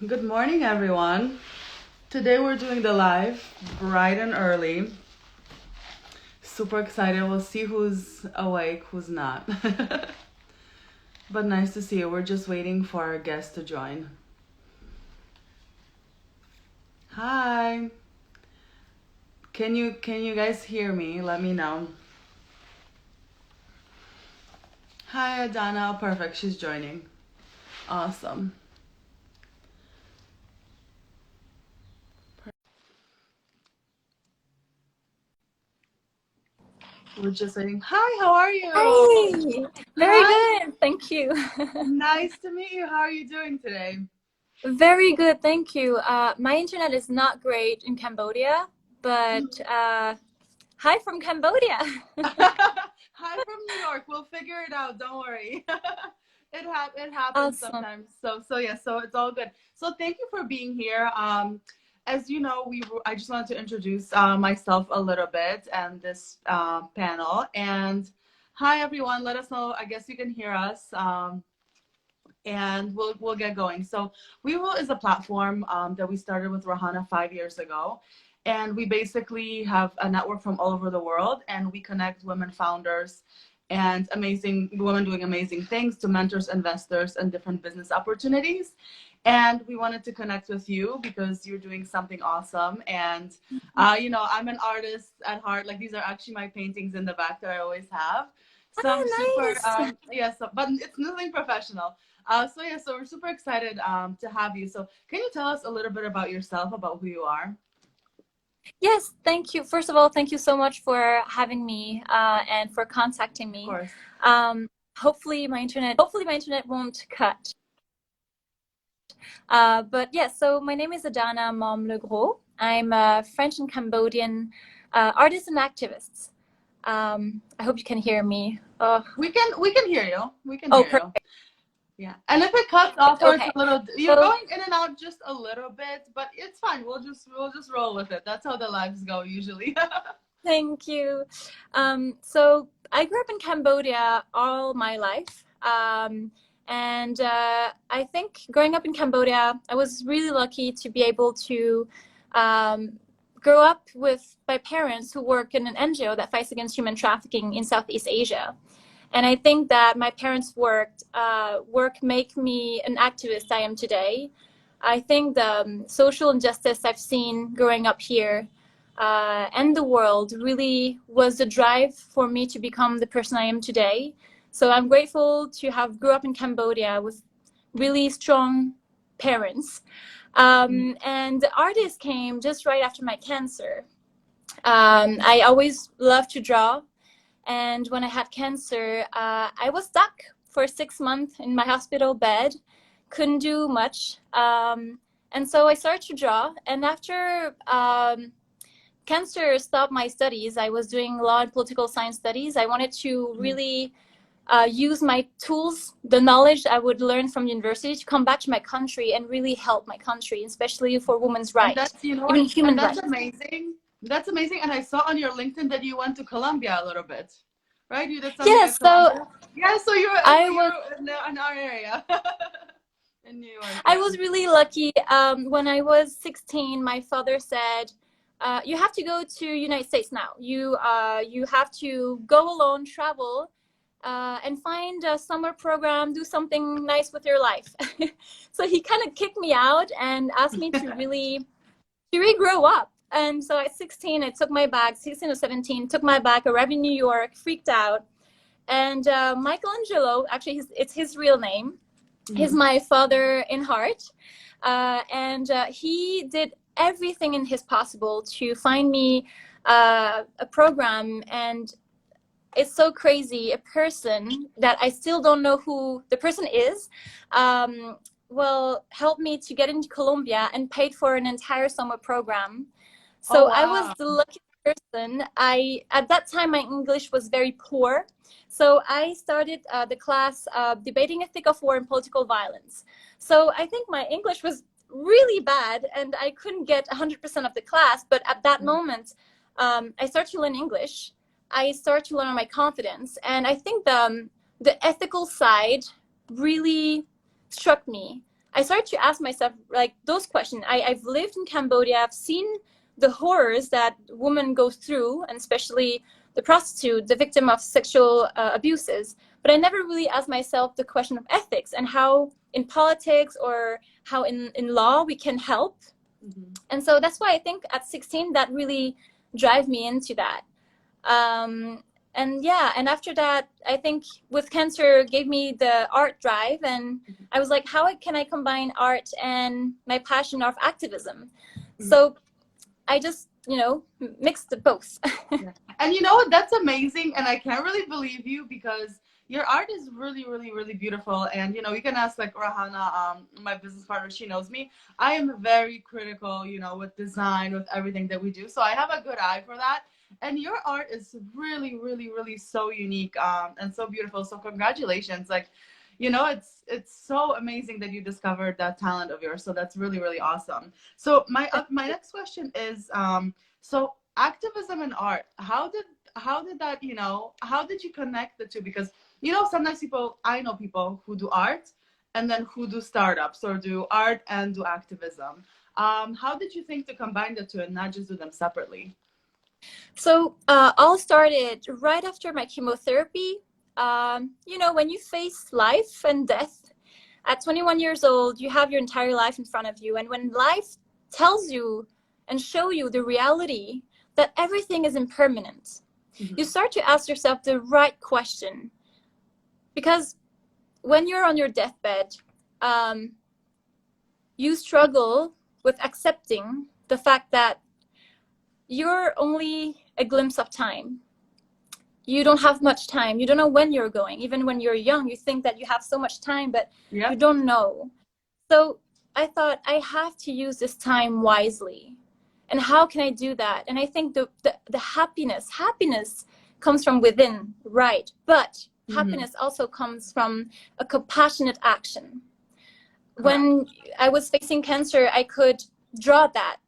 Good morning, everyone. Today we're doing the live bright and early. Super excited. We'll see who's awake, who's not. But nice to see you. We're just waiting for our guest to join. Hi. Can you guys hear me? Let me know. Hi, Adana. Oh, perfect. She's joining. Awesome. We're just waiting. Hi, how are you? Hi, very Hi. good, thank you. Nice to meet you. How are you doing today? Very good, thank you. My internet is not great in Cambodia, but hi from Cambodia. Hi from New York. We'll figure it out. Don't worry. It happens Awesome. sometimes. So it's all good. So thank you for being here. As you know, I just wanted to introduce myself a little bit and this panel. And hi everyone. Let us know. I guess you can hear us. And we'll get going. So WERULE is a platform that we started with Rahana 5 years ago. And we basically have a network from all over the world, and we connect women founders and amazing women doing amazing things to mentors, investors, and different business opportunities. And we wanted to connect with you because you're doing something awesome. And, I'm an artist at heart. Like, these are actually my paintings in the back that I always have. So I'm Oh, super, nice. but it's nothing professional. So we're super excited to have you. So can you tell us a little bit about yourself, about who you are? Yes, thank you. First of all, thank you so much for having me and for contacting Of me. course. Um, hopefully my internet won't cut. But yes, so my name is Adana Mam-Legros. I'm a French and Cambodian artist and activist. I hope you can hear me. We can hear you. We can Oh, hear you. perfect. Yeah. And if it cuts off or it's a Okay. little, you're So going in and out just a little bit, but it's fine. We'll just roll with it. That's how the lives go usually. thank you. So I grew up in Cambodia all my life. And I think growing up in Cambodia, I was really lucky to be able to um, grow up with my parents who work in an NGO that fights against human trafficking in Southeast Asia. And I think that my parents' work make me an activist I am today. I think the social injustice I've seen growing up here and the world really was the drive for me to become the person I am today. So I'm grateful to have grew up in Cambodia with really strong parents. And the artist came just right after my cancer. I always loved to draw. And when I had cancer, I was stuck for 6 months in my hospital bed, couldn't do much. And so I started to draw. And after cancer stopped my studies, I was doing law and political science studies. I wanted to really use my tools, the knowledge I would learn from university to come back to my country and really help my country, especially for women's And rights, that's, you know even what? And human that's rights. amazing. That's amazing. And I saw on your LinkedIn that you went to Colombia a little bit, right? You did something at Yes, so Colombia. Yeah. So you're I was you're in our area, in New York. I Yeah. was really lucky. When I was 16, my father said, "You have to go to United States now. You have to go alone, travel, and find a summer program, do something nice with your life." So he kind of kicked me out and asked me to really grow up. And so at 16, I took my bag. 16 or 17, took my bag, arrived in New York, freaked out. And Michelangelo, actually, it's his real name. He's Mhm. my father in heart. And he did everything in his possible to find me a program. And it's so crazy. A person that I still don't know who the person is will help me to get into Colombia and paid for an entire summer program. Oh So I was wow. the lucky person. At that time, my English was very poor. So I started the class debating ethic of war and political violence. So I think my English was really bad and I couldn't get 100% of the class. But at that moment, I started to learn English. I started to learn my confidence. And I think the ethical side really struck me. I started to ask myself like those questions. I've lived in Cambodia. I've seen the horrors that women go through, and especially the prostitute, the victim of sexual abuses. But I never really asked myself the question of ethics and how in politics or how in law we can help. Mm-hmm. And so that's why I think at 16 that really drive me into that. And yeah, and after that, I think with cancer gave me the art drive, and I was like, how can I combine art and my passion of activism? Mm-hmm. So I just, you know, mixed both. Yeah. And you know what, that's amazing. And I can't really believe you, because your art is really, really, really beautiful. And, you know, you can ask like Rahana, my business partner, she knows me. I am very critical, you know, with design, with everything that we do. So I have a good eye for that. And your art is really, really, really so unique and so beautiful. So congratulations. Like, you know, it's so amazing that you discovered that talent of yours. So that's really, really awesome. So my next question is, so activism and art, how did that, you know, how did you connect the two? Because, you know, sometimes I know people who do art and then who do startups or do art and do activism. How did you think to combine the two and not just do them separately? So all started right after my chemotherapy. You know, when you face life and death at 21 years old, you have your entire life in front of you. And when life tells you and show you the reality that everything is impermanent, mm-hmm. you start to ask yourself the right question. Because when you're on your deathbed, you struggle with accepting the fact that you're only a glimpse of time. You don't have much time. You don't know when you're going. Even when you're young, you think that you have so much time, but yeah. You don't know. So I thought I have to use this time wisely. And how can I do that? And I think the happiness comes from within, right? But mm-hmm. happiness also comes from a compassionate action. When I was facing cancer, I could draw that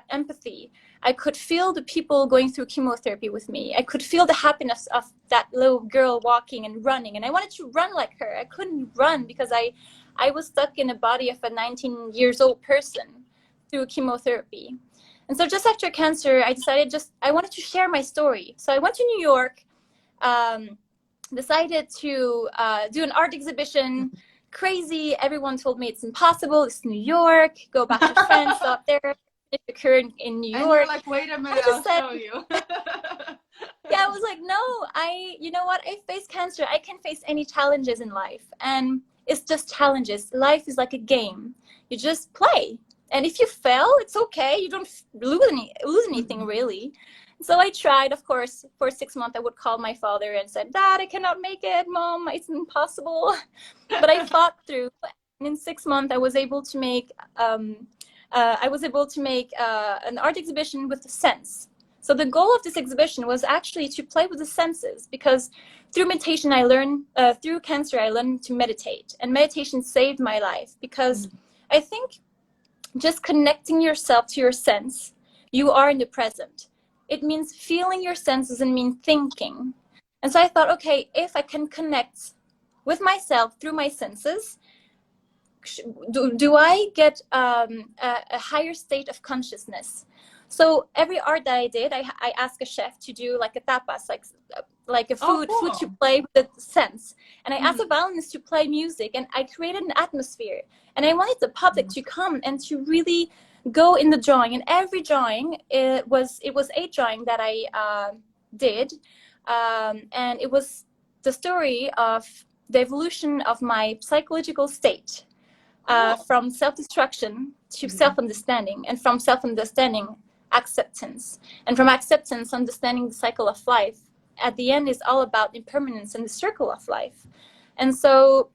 empathy. I could feel the people going through chemotherapy with me. I could feel the happiness of that little girl walking and running. And I wanted to run like her. I couldn't run because I was stuck in the body of a 19 years old person through chemotherapy. And so just after cancer, I decided I wanted to share my story. So I went to New York, decided to do an art exhibition. Crazy. Everyone told me it's impossible. It's New York. Go back to France, out there. It occurred in New York. And you're like, wait a minute, I'll show you. Yeah, I was like, no, you know what? I face cancer. I can face any challenges in life. And it's just challenges. Life is like a game. You just play. And if you fail, it's okay. You don't lose anything, really. So I tried, of course, for 6 months. I would call my father and said, Dad, I cannot make it. Mom, it's impossible. But I fought through. And in 6 months, I was able to make an art exhibition with the sense. So the goal of this exhibition was actually to play with the senses, because through meditation, through cancer, I learned to meditate, and meditation saved my life, because I think just connecting yourself to your sense, you are in the present. It means feeling your sense doesn't mean thinking. And so I thought, okay, if I can connect with myself through my senses, do I get a higher state of consciousness? So every art that I did, I asked a chef to do like a tapas, like a food to play with the sense. And I asked a violinist to play music, and I created an atmosphere. And I wanted the public to come and to really go in the drawing. And every drawing, it was a drawing that I did. And it was the story of the evolution of my psychological state. From self-destruction to self-understanding, and from self-understanding, acceptance, and from acceptance, understanding the cycle of life. At the end is all about impermanence and the circle of life. And so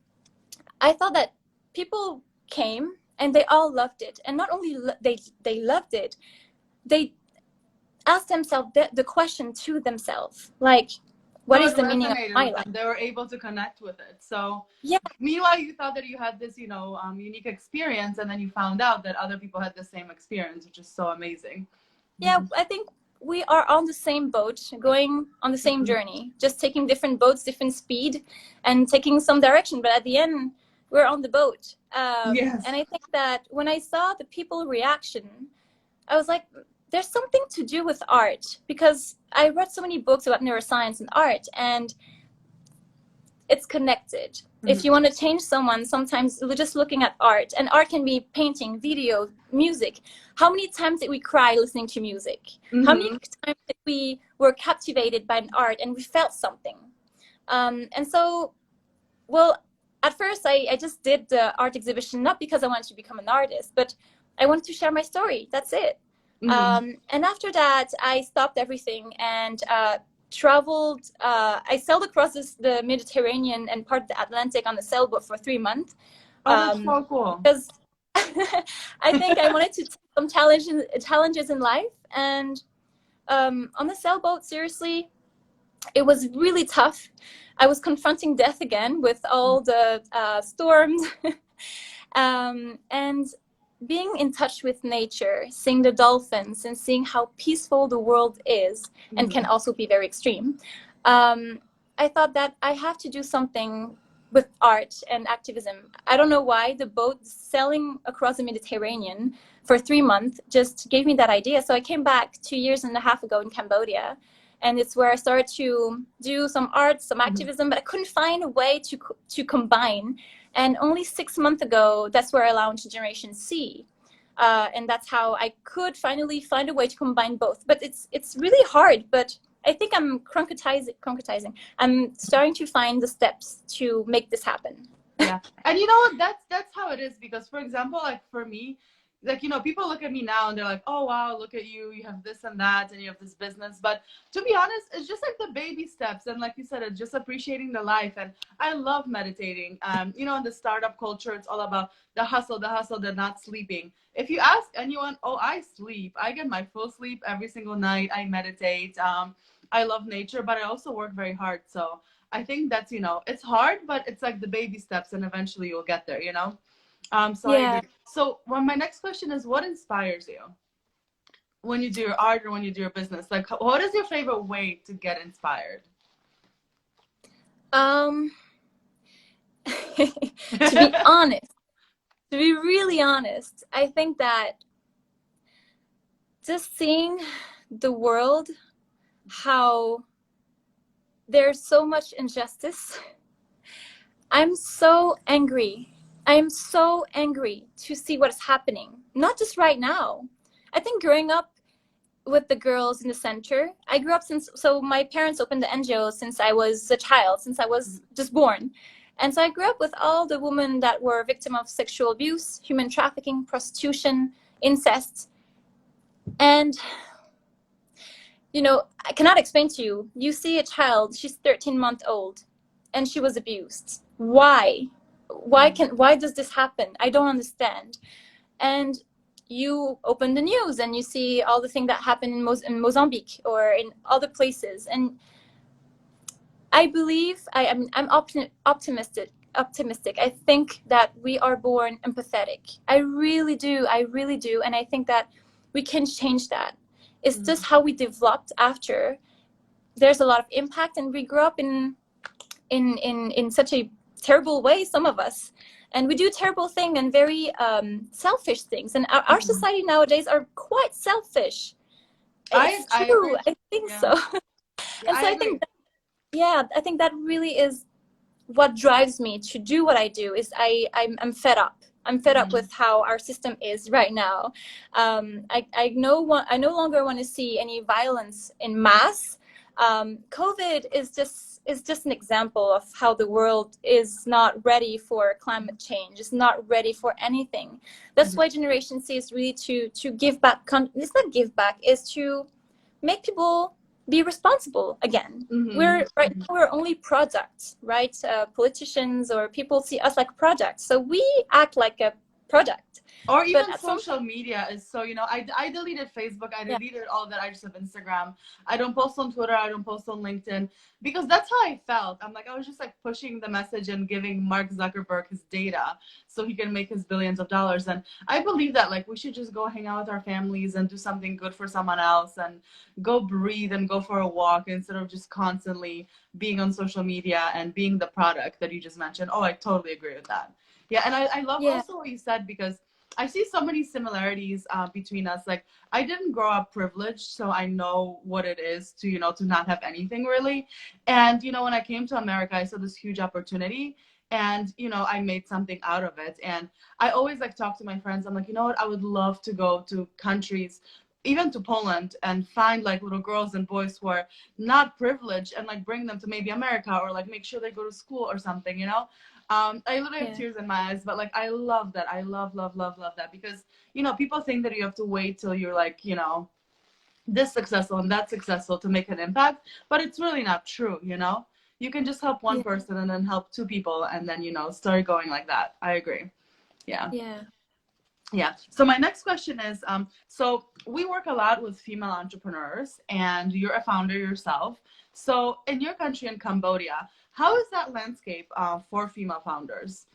I thought that people came and they all loved it. And not only they loved it, they asked themselves the question to themselves, like, what is the meaning of my life? They were able to connect with it. So yeah. Meanwhile, you thought that you had this, unique experience, and then you found out that other people had the same experience, which is so amazing. Yeah, I think we are on the same boat, going on the same journey, just taking different boats, different speed, and taking some direction. But at the end, we're on the boat. Yes. And I think that when I saw the people reaction, I was like, there's something to do with art, because I read so many books about neuroscience and art, and it's connected. If you want to change someone, sometimes just looking at art, and art can be painting, video, music. How many times did we cry listening to music? How many times did we were captivated by an art and we felt something? And so, well, at first I just did the art exhibition, not because I wanted to become an artist, but I wanted to share my story. That's it. And after that, I stopped everything and traveled. I sailed across the Mediterranean and part of the Atlantic on a sailboat for 3 months. Oh, that's so cool. Because I think I wanted to take some challenges in life. And on the sailboat, seriously, it was really tough. I was confronting death again with all the storms. And being in touch with nature, seeing the dolphins and seeing how peaceful the world is and can also be very extreme, I thought that I have to do something with art and activism. I don't know why the boat sailing across the Mediterranean for 3 months just gave me that idea. So I came back 2.5 years ago in Cambodia, and it's where I started to do some art, some activism, but I couldn't find a way to combine. And only 6 months ago, that's where I launched Generation C. And that's how I could finally find a way to combine both. But it's really hard, but I think I'm concretizing. I'm starting to find the steps to make this happen. Yeah. And you know what, that's how it is, because for example, like for me, like, you know, people look at me now and they're like, oh wow, look at you, you have this and that and you have this business. But to be honest, it's just like the baby steps, and like you said, it's just appreciating the life. And I love meditating. You know, in the startup culture, it's all about the hustle, the not sleeping. If you ask anyone, oh, I sleep, I get my full sleep every single night. I meditate. I love nature, but I also work very hard. So I think that's, you know, it's hard, but it's like the baby steps, and eventually you'll get there, you know? So Yeah. I agree. So well, my next question is, what inspires you when you do your art or when you do your business? Like, what is your favorite way to get inspired? To be honest, to be really honest, I think that just seeing the world, how there's so much injustice. I'm so angry. I'm so angry to see what's happening, not just right now. I think growing up with the girls in the center, I grew up so my parents opened the NGO since I was a child, since I was just born. And so I grew up with all the women that were victims of sexual abuse, human trafficking, prostitution, incest. And, you know, I cannot explain to you. You see a child, she's 13 months old, and she was abused. Why? Why does this happen? I don't understand. And you open the news and you see all the things that happen in Mozambique or in other places. And I believe I'm optimistic. I think that we are born empathetic. I really do. And I think that we can change that. It's just how we developed after. There's a lot of impact, and we grew up in such a terrible way, some of us, and we do terrible things and very selfish things, and our society nowadays are quite selfish. It's true. I think so. And so I think I think that really is what drives me to do what I do. Is I'm fed up. I'm fed up with how our system is right now. I no longer want to see any violence in mass. COVID is just an example of how the world is not ready for climate change. It's not ready for anything. That's why Generation C is really to give back. It's not give back. It's to make people be responsible again. We're right now, we're only products, right? Politicians or people see us like products, so we act like a product. Or even social media is so, you know, I deleted Facebook, I deleted all that. I just have Instagram. I don't post on Twitter, I don't post on LinkedIn, because that's how I felt. I'm like, I was just like pushing the message and giving Mark Zuckerberg his data so he can make his billions of dollars. And I believe that like we should just go hang out with our families and do something good for someone else and go breathe and go for a walk instead of just constantly being on social media and being the product that you just mentioned. Oh, I totally agree with that. Yeah, and I love Yeah, also what you said, because I see so many similarities between us. Like, I didn't grow up privileged, so I know what it is to, to not have anything really. And, when I came to America, I saw this huge opportunity, and, I made something out of it. And I always like talk to my friends. I'm like, you know what? I would love to go to countries, even to Poland, and find like little girls and boys who are not privileged, and like bring them to maybe America, or like make sure they go to school or something. I literally have yeah, tears in my eyes, but like I love that. I love, love, love, love that, because people think that you have to wait till you're like this successful and that successful to make an impact, but it's really not true. You can just help one yeah, person and then help two people, and then start going like that. I agree. Yeah. yeah. Yeah. So my next question is, so we work a lot with female entrepreneurs, and you're a founder yourself. So in your country, in Cambodia, how is that landscape for female founders?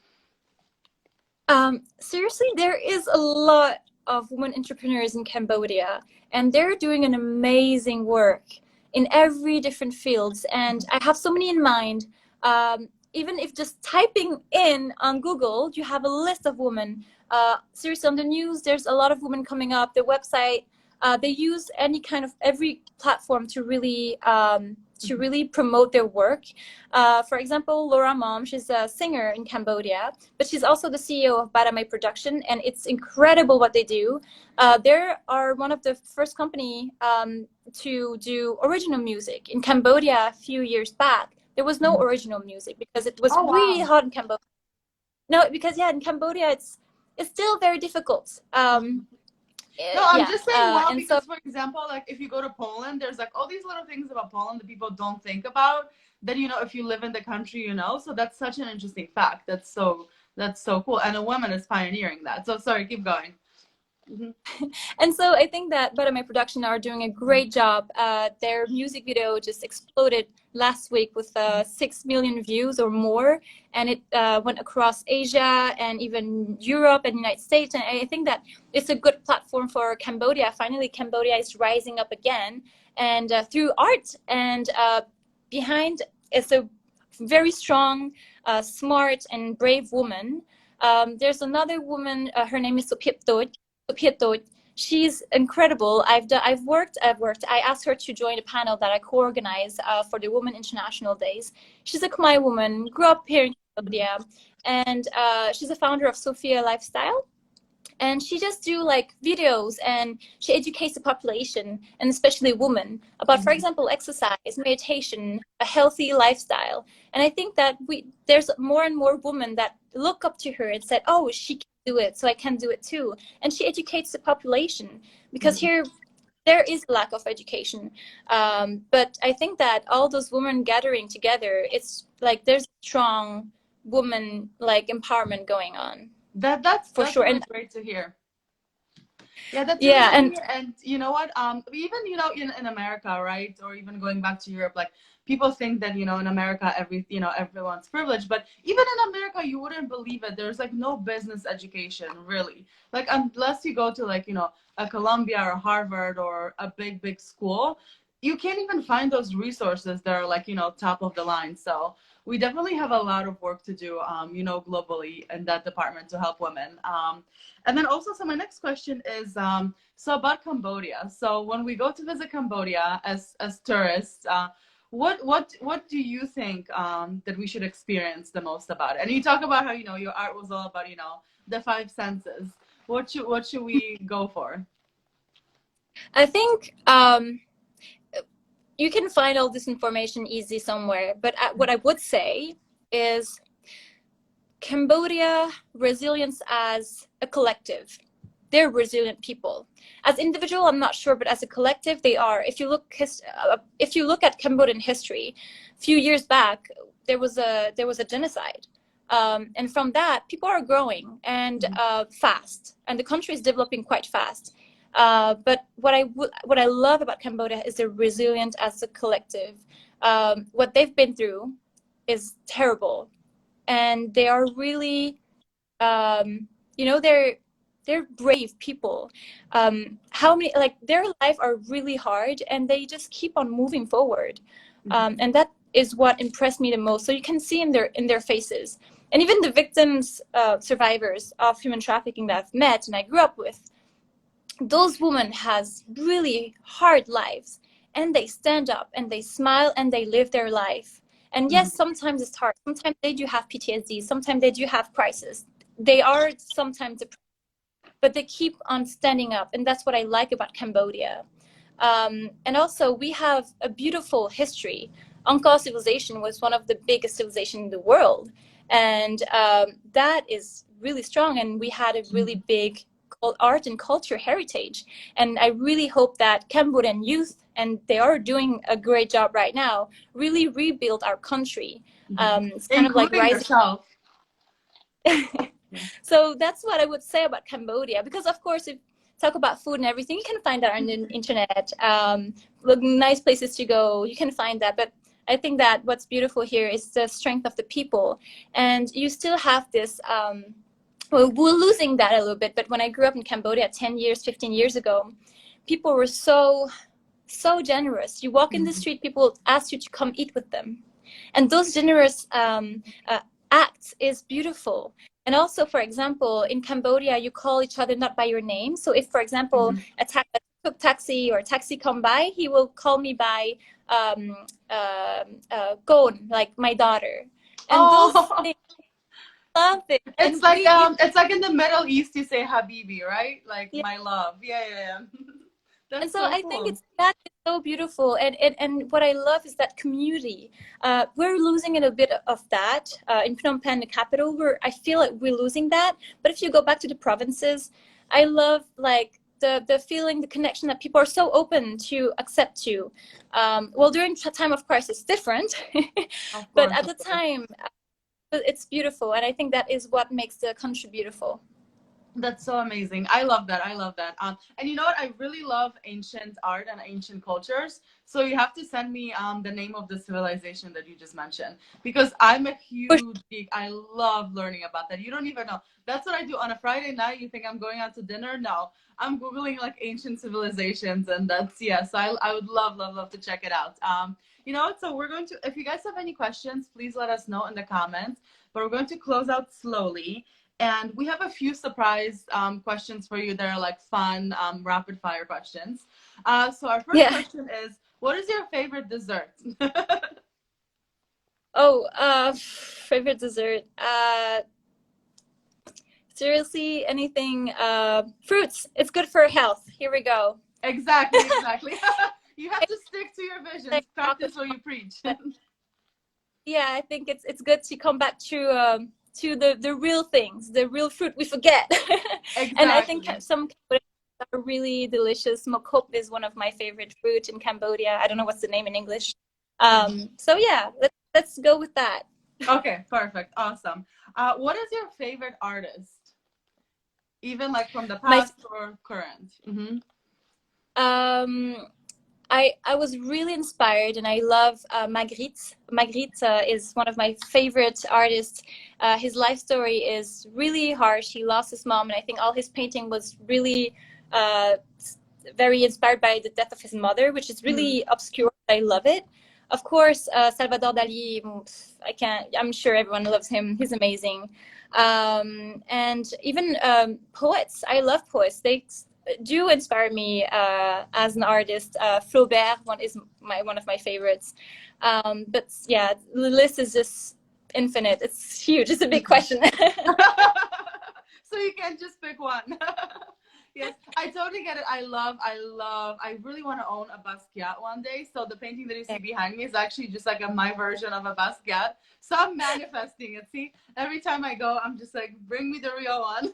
Seriously, there is a lot of women entrepreneurs in Cambodia, and they're doing an amazing work in every different fields. And I have so many in mind. Even if just typing in on Google, you have a list of women. Seriously, on the news, there's a lot of women coming up. Their website, they use any kind of every platform to really promote their work. For example, Laura Mom, she's a singer in Cambodia, but she's also the CEO of Bada My Production, and it's incredible what they do. They are one of the first company to do original music in Cambodia a few years back. There was no original music because it was Oh, really wow. hot in Cambodia. No, because yeah, in Cambodia it's still very difficult. No, I'm Yeah, just saying wow, and so because for example, like if you go to Poland, there's like all these little things about Poland that people don't think about. That if you live in the country. So that's such an interesting fact. That's so cool, and a woman is pioneering that. So sorry, keep going. Hmm. And so I think that Better My Production are doing a great job. Their music video just exploded last week with 6 million views or more, and it went across Asia and even Europe and United States. And I think that it's a good platform for Cambodia. Finally, Cambodia is rising up again, and through art, and behind is a very strong, smart, and brave woman. There's another woman. Her name is Supieto. She's incredible. I've worked. I asked her to join a panel that I co-organized for the Women International Days. She's a Khmer woman, grew up here in Cambodia, and she's a founder of Sophia Lifestyle. And she just do like videos, and she educates the population, and especially women, about, for example, exercise, meditation, a healthy lifestyle. And I think that there's more and more women that look up to her and said, oh, she can do it, so I can do it too. And she educates the population, because here there is a lack of education. But I think that all those women gathering together, it's like there's strong woman like empowerment going on, That's for that's sure. really And great to hear. Yeah, that's really yeah, good to and hear. And you know what? Even in America, right, or even going back to Europe, like people think that in America everyone's privileged, but even in America, you wouldn't believe it. There's like no business education really, like unless you go to like a Columbia or Harvard or a big school, you can't even find those resources that are like top of the line. So we definitely have a lot of work to do, globally in that department to help women. And then also, so my next question is, so about Cambodia. So when we go to visit Cambodia as tourists, what do you think that we should experience the most about it? And you talk about how your art was all about the five senses. What should we go for? I think you can find all this information easy somewhere. But what I would say is Cambodia resilience as a collective. They're resilient people. As individual, I'm not sure, but as a collective, they are. If you look at Cambodian history, a few years back, there was a genocide, and from that, people are growing and fast, and the country is developing quite fast. But what I love about Cambodia is they're resilient as a collective. What they've been through is terrible, and they are really, they're brave people. How many, like, their life are really hard, and they just keep on moving forward. And that is what impressed me the most. So you can see in their faces. And even the victims, survivors of human trafficking that I've met and I grew up with, those women has really hard lives, and they stand up and they smile and they live their life. And yes, sometimes it's hard. Sometimes they do have PTSD. Sometimes they do have crisis. They are sometimes depressed, but they keep on standing up. And that's what I like about Cambodia. And also, we have a beautiful history. Angkor civilization was one of the biggest civilizations in the world. And that is really strong. And we had a really big art and culture heritage. And I really hope that Cambodian youth, and they are doing a great job right now, really rebuild our country. It's kind Including of like rising. Yourself. So that's what I would say about Cambodia, because of course, if talk about food and everything, you can find that on the internet. Nice places to go, you can find that. But I think that what's beautiful here is the strength of the people. And you still have this, well, we're losing that a little bit. But when I grew up in Cambodia 10 years, 15 years ago, people were so generous. You walk in the street, people ask you to come eat with them. And those generous acts is beautiful. And also, for example, in Cambodia, you call each other not by your name. So if, for example, a tuk taxi or a taxi come by, he will call me by Gon, like my daughter. And those things, love it. It's like in the Middle East, you say Habibi, right? Like my love. Yeah. That's and so cool. I think that is so beautiful. And what I love is that community. We're losing a little bit of that in Phnom Penh, the capital, where I feel like we're losing that. But if you go back to the provinces, I love like the feeling, the connection that people are so open to accept you. Well, during a time of crisis, different. But at the time, it's beautiful. And I think that is what makes the country beautiful. That's so amazing. I love that. And you know what? I really love ancient art and ancient cultures. So you have to send me the name of the civilization that you just mentioned, because I'm a huge geek. I love learning about that. You don't even know. That's what I do on a Friday night. You think I'm going out to dinner? No, I'm Googling like ancient civilizations, and that's, yes, I would love to check it out. You know what? So we're going to, if you guys have any questions, please let us know in the comments, but we're going to close out slowly. And we have a few surprise questions for you that are like fun, rapid fire questions. So our first question is, what is your favorite dessert? Favorite dessert. Seriously, anything, fruits. It's good for health. Here we go. Exactly. You have to stick to your visions. Practice what you preach. Yeah, I think it's good to come back to the real things, the real fruit we forget. Exactly. And I think some are really delicious. Mokop is one of my favorite fruit in Cambodia. I don't know what's the name in English. So yeah, let's go with that. Okay, perfect. Awesome. What is your favorite artist? Even like from the past or current? I was really inspired, and I love Magritte. Magritte is one of my favorite artists. His life story is really harsh. He lost his mom, and I think all his painting was really very inspired by the death of his mother, which is really obscure. I love it. Of course, Salvador Dali, I'm sure everyone loves him. He's amazing. And even poets. I love poets. They do inspire me as an artist. Flaubert is one of my favorites. But yeah, the list is just infinite. It's huge. It's a big question. So you can't just pick one. Yes, I totally get it. I really want to own a Basquiat one day. So the painting that you see behind me is actually just like my version of a Basquiat. So I'm manifesting it. See, every time I go, I'm just like, bring me the real one.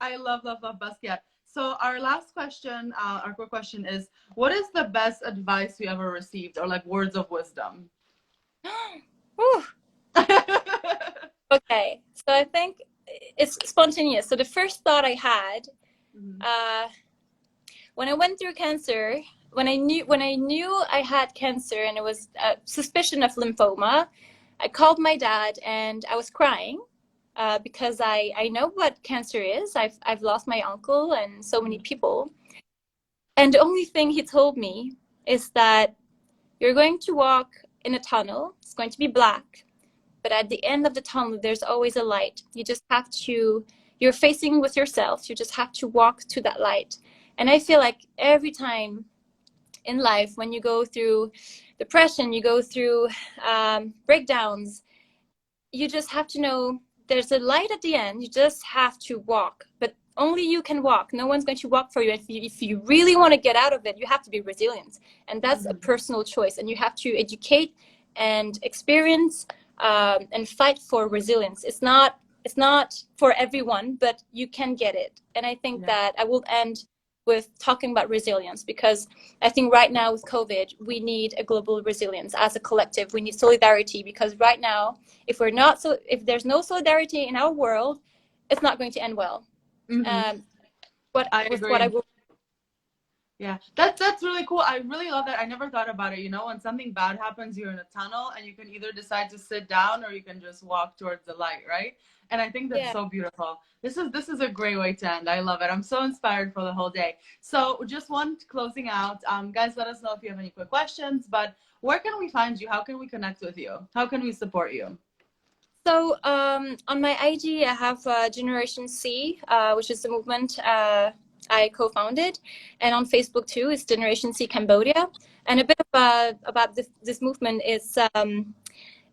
I love Basquiat. So our last question, our quick question is, what is the best advice you ever received, or like words of wisdom? Okay, so I think it's spontaneous. So the first thought I had, when I went through cancer, when I knew I had cancer and it was a suspicion of lymphoma, I called my dad and I was crying because I know what cancer is. I've lost my uncle and so many people. And the only thing he told me is that you're going to walk in a tunnel. It's going to be black, but at the end of the tunnel, there's always a light. You just have to, you're facing with yourself. You just have to walk to that light. And I feel like every time in life, when you go through depression, you go through breakdowns, you just have to know there's a light at the end. You just have to walk, but only you can walk. No one's going to walk for you. If you really want to get out of it, you have to be resilient. And that's a personal choice. And you have to educate and experience and fight for resilience. It's not for everyone, but you can get it. And I think that I will end with talking about resilience, because I think right now with COVID, we need a global resilience as a collective. We need solidarity, because right now, if there's no solidarity in our world, it's not going to end well. I agree. Yeah, that's really cool. I really love that. I never thought about it. You know, when something bad happens, you're in a tunnel and you can either decide to sit down or you can just walk towards the light, right? And I think that's so beautiful. This is a great way to end. I love it. I'm so inspired for the whole day. So just one closing out. Guys, let us know if you have any quick questions, but where can we find you? How can we connect with you? How can we support you? So on my IG, I have Generation C, which is the movement I co-founded, and on Facebook too is Generation C Cambodia. And a bit about this movement is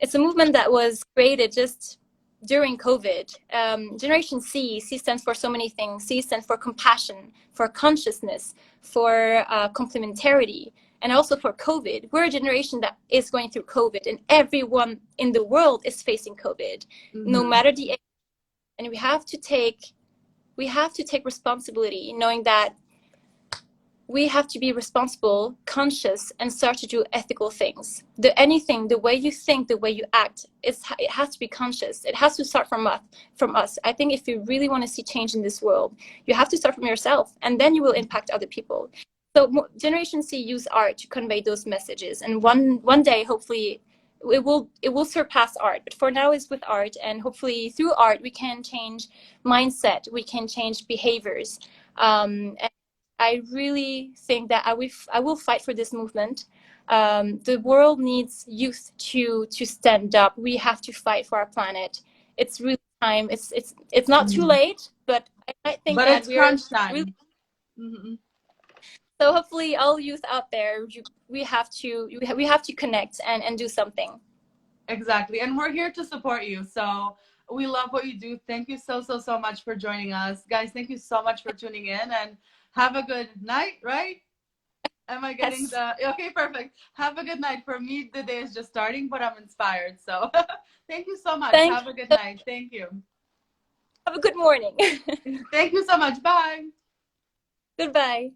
it's a movement that was created just during COVID. Generation C stands for so many things. C stands for compassion, for consciousness, for complementarity, and also for COVID. We're a generation that is going through COVID, and everyone in the world is facing COVID, no matter the age. And we have to take responsibility, knowing that we have to be responsible, conscious, and start to do ethical things. The way you think, the way you act, it has to be conscious. It has to start from us. I think if you really want to see change in this world, you have to start from yourself, and then you will impact other people. So Generation C use art to convey those messages, and one day, hopefully, it will surpass art. But for now, it's with art, and hopefully through art we can change mindset, we can change behaviors. And I really think that I will fight for this movement. The world needs youth to stand up. We have to fight for our planet. It's really time. It's not too late, but I think that it's crunch time. Really, so hopefully, all youth out there, we have to connect and do something. Exactly, and we're here to support you. So we love what you do. Thank you so much for joining us, guys. Thank you so much for tuning in, and have a good night. Right? Am I getting okay? Perfect. Have a good night. For me, the day is just starting, but I'm inspired. So thank you so much. Have a good night. Thank you. Have a good morning. Thank you so much. Bye. Goodbye.